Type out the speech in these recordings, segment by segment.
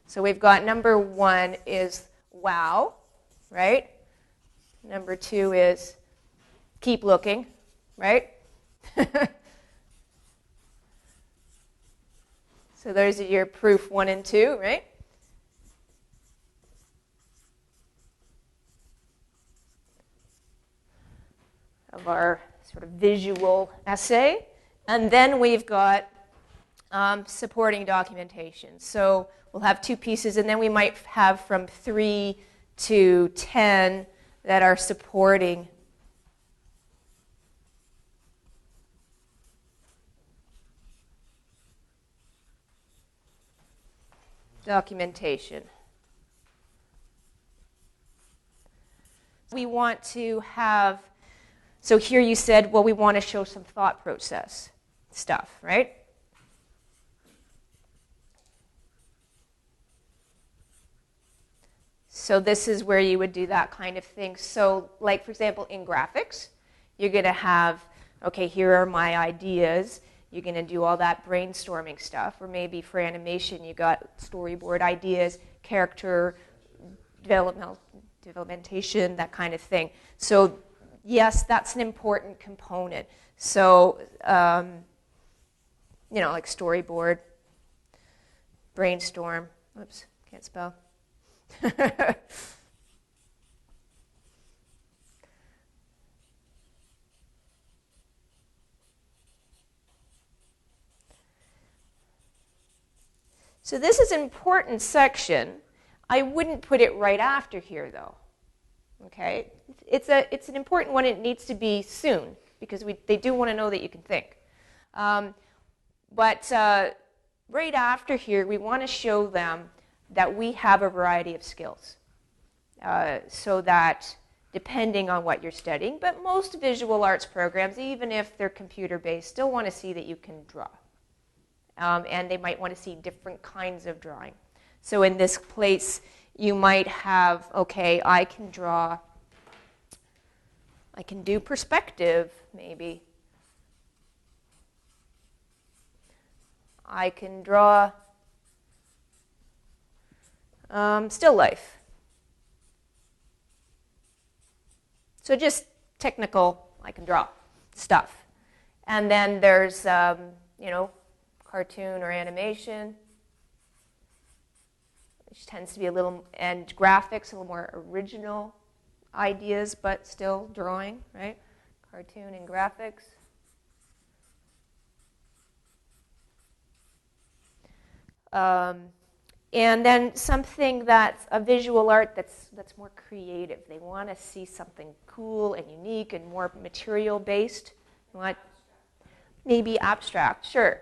So we've got number 1 is wow, right? Number 2 is keep looking, right? So those are your proof 1 and 2, right? Of our sort of visual essay. And then we've got supporting documentation. So we'll have 2 pieces, and then we might have from 3 to 10 that are supporting documentation. We want to have, so here you said, well, we want to show some thought process stuff, right? So this is where you would do that kind of thing. So like, for example, in graphics, you're going to have, okay, here are my ideas. You're going to do all that brainstorming stuff. Or maybe for animation, you got storyboard ideas, character developmentation, that kind of thing. So yes, that's an important component. So, like storyboard, brainstorm. Oops, can't spell. So this is an important section. I wouldn't put it right after here, though. Okay, it's an important one. It needs to be soon because they do want to know that you can think. But right after here, we want to show them that we have a variety of skills, so that depending on what you're studying, but most visual arts programs, even if they're computer-based, still want to see that you can draw. And they might want to see different kinds of drawing. So in this place, you might have, okay, I can do perspective, maybe. I can draw still life. So just technical, I can draw stuff. And then there's, cartoon or animation, which tends to be a little, and graphics, a little more original ideas, but still drawing, right? Cartoon and graphics. And then something that's a visual art that's more creative. They want to see something cool and unique and more material-based. Maybe abstract, sure.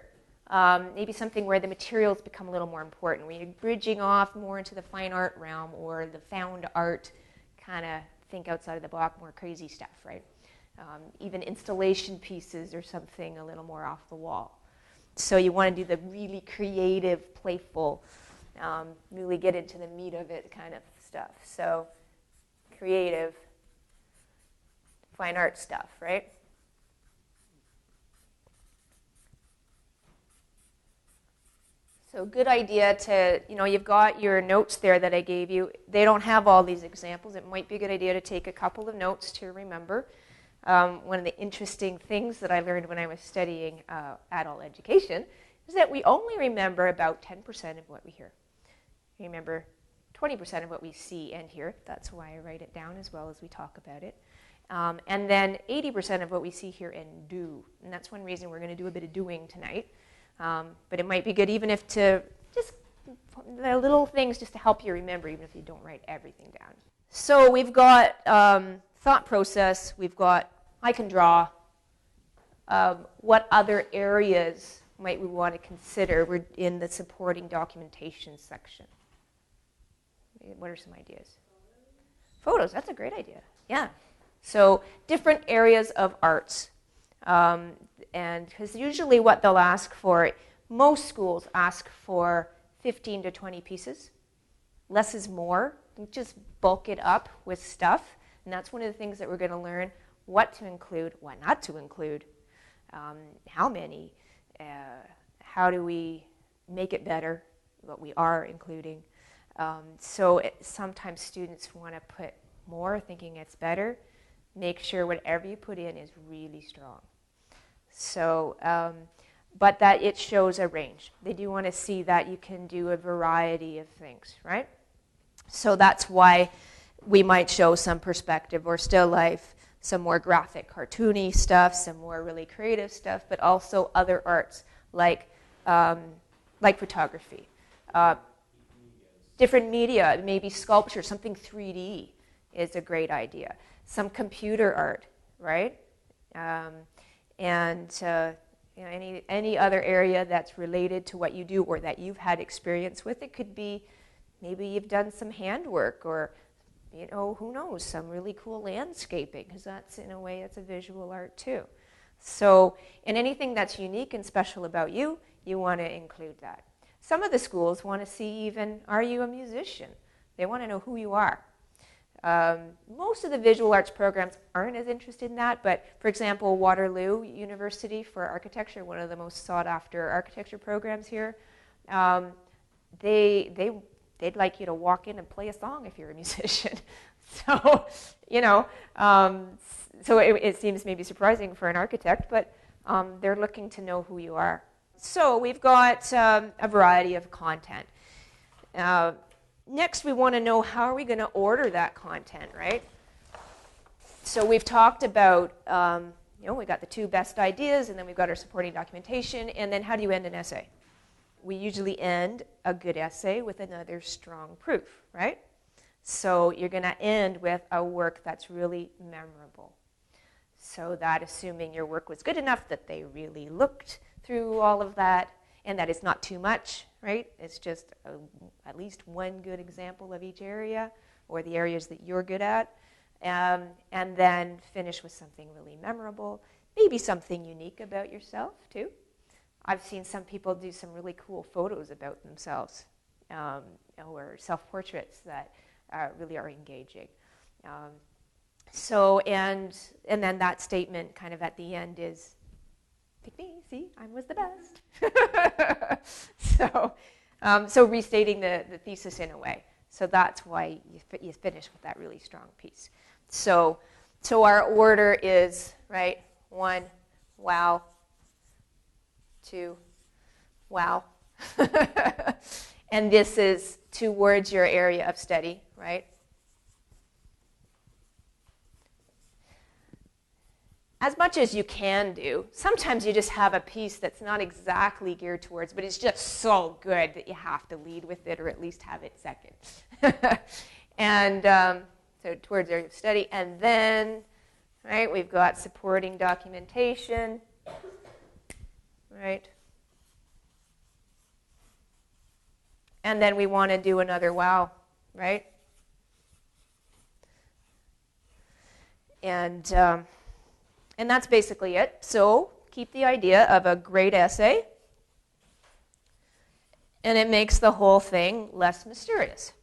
Maybe something where the materials become a little more important, where you're bridging off more into the fine art realm or the found art, kind of think outside of the box, more crazy stuff, right? Even installation pieces or something a little more off the wall. So you want to do the really creative, playful, really get into the meat of it kind of stuff. So creative, fine art stuff, right? So good idea to, you've got your notes there that I gave you. They don't have all these examples. It might be a good idea to take a couple of notes to remember. One of the interesting things that I learned when I was studying adult education is that we only remember about 10% of what we hear. We remember 20% of what we see and hear. That's why I write it down as well as we talk about it. And then 80% of what we see, hear, and do. And that's one reason we're going to do a bit of doing tonight. But it might be good even if to just the little things just to help you remember, even if you don't write everything down. So we've got thought process. We've got I can draw. What other areas might we want to consider? We're in the supporting documentation section. What are some ideas? Photos, that's a great idea. Yeah. So different areas of arts. And because usually what they'll ask for, most schools ask for 15 to 20 pieces. Less is more. Just bulk it up with stuff. And that's one of the things that we're going to learn, what to include, what not to include, how many, how do we make it better, what we are including. Sometimes students want to put more, thinking it's better. Make sure whatever you put in is really strong. But that it shows a range. They do want to see that you can do a variety of things, right? So that's why we might show some perspective or still life, some more graphic, cartoony stuff, some more really creative stuff, but also other arts like photography. Different media, maybe sculpture, something 3D is a great idea. Some computer art, right? Any other area that's related to what you do or that you've had experience with. It could be maybe you've done some handwork or, who knows, some really cool landscaping, because that's, in a way, it's a visual art too. So in anything that's unique and special about you, you want to include that. Some of the schools want to see even, are you a musician? They want to know who you are. Most of the visual arts programs aren't as interested in that, but for example, Waterloo University for architecture, one of the most sought after architecture programs here, they'd like you to walk in and play a song if you're a musician. So, it seems maybe surprising for an architect, but they're looking to know who you are. So we've got a variety of content. Next, we want to know how are we going to order that content, right? So we've talked about, we got the 2 best ideas, and then we've got our supporting documentation, and then how do you end an essay? We usually end a good essay with another strong proof, right? So you're going to end with a work that's really memorable. So that assuming your work was good enough that they really looked through all of that, and that it's not too much, right? It's just at least one good example of each area or the areas that you're good at, and then finish with something really memorable, maybe something unique about yourself too. I've seen some people do some really cool photos about themselves or self-portraits that really are engaging. And then that statement kind of at the end is, pick me, see, I was the best. So restating the thesis in a way. So that's why you finish with that really strong piece. So our order is, right, 1, wow, 2, wow. And this is towards your area of study, right? As much as you can do, sometimes you just have a piece that's not exactly geared towards, but it's just so good that you have to lead with it or at least have it second. And so towards area of study. And then, right, we've got supporting documentation, right? And then we want to do another wow, right? And that's basically it. So keep the idea of a great essay, and it makes the whole thing less mysterious.